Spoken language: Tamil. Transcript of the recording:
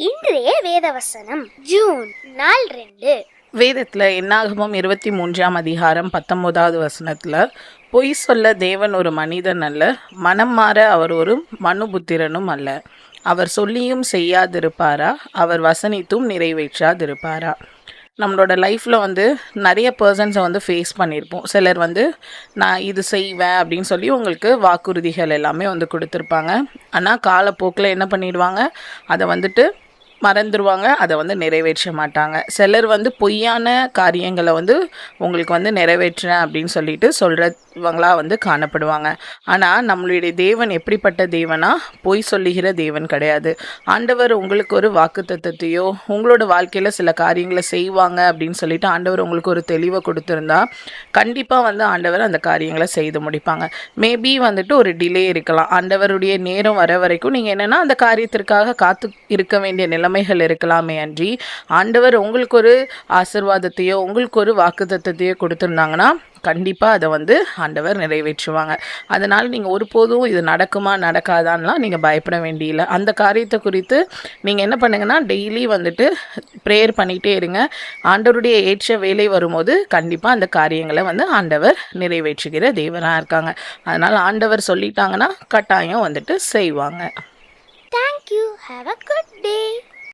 இன்றைய வேதவசனம் ஜூன் 2. வேதத்தில் என்னாகமம் 23ஆம் அதிகாரம் 19வது வசனத்தில், பொய் சொல்ல தேவன் ஒரு மனிதன் அல்ல, மனம் மாற அவர் ஒரு மனுபுத்திரனும் அல்ல. அவர் சொல்லியும் செய்யாதிருப்பாரா, அவர் வசனித்தும் நிறைவேற்றாதிருப்பாரா. நம்மளோட லைஃப்பில் நிறைய பர்சன்ஸை ஃபேஸ் பண்ணியிருப்போம். சிலர் நான் இது செய்வேன் அப்படின்னு சொல்லி உங்களுக்கு வாக்குறுதிகள் எல்லாமே கொடுத்துருப்பாங்க. ஆனால் காலப்போக்கில் என்ன பண்ணிடுவாங்க, அதை மறந்துடுவாங்க, அதை நிறைவேற்ற மாட்டாங்க. சிலர் பொய்யான காரியங்களை உங்களுக்கு நிறைவேற்றுறேன் அப்படின்னு சொல்லிட்டு சொல்கிறவங்களா காணப்படுவாங்க. ஆனால் நம்மளுடைய தேவன் எப்படிப்பட்ட தேவனா, பொய் சொல்லுகிற தேவன் கிடையாது. ஆண்டவர் உங்களுக்கு ஒரு வாக்குத்தத்தத்தையோ உங்களோட வாழ்க்கையில் சில காரியங்களை செய்வாங்க அப்படின்னு சொல்லிட்டு ஆண்டவர் உங்களுக்கு ஒரு தெளிவை கொடுத்துருந்தா கண்டிப்பாக ஆண்டவர் அந்த காரியங்களை செய்து முடிப்பாங்க. மேபி ஒரு டிலே இருக்கலாம். ஆண்டவருடைய நேரம் வர வரைக்கும் நீங்கள் என்னென்னா அந்த காரியத்திற்காக காத்து இருக்க வேண்டிய நிலைமைகள் இருக்கலாமே அன்றி, ஆண்டவர் உங்களுக்கு ஒரு ஆசீர்வாதத்தையோ உங்களுக்கு ஒரு வாக்குத்தத்தத்தையோ கொடுத்துருந்தாங்கன்னா கண்டிப்பாக அதை ஆண்டவர் நிறைவேற்றுவாங்க. அதனால் நீங்கள் ஒருபோதும் இது நடக்குமா நடக்காதான்லாம் நீங்கள் பயப்பட வேண்டியில்லை. அந்த காரியத்தை குறித்து நீங்கள் என்ன பண்ணுங்கன்னா, டெய்லி ப்ரேயர் பண்ணிகிட்டே இருங்க. ஆண்டவருடைய ஏற்ற வேலை வரும்போது கண்டிப்பாக அந்த காரியங்களை ஆண்டவர் நிறைவேற்றுகிற தேவனாக இருக்காங்க. அதனால் ஆண்டவர் சொல்லிட்டாங்கன்னா கட்டாயம் செய்வாங்க. Thank you. Have a good day.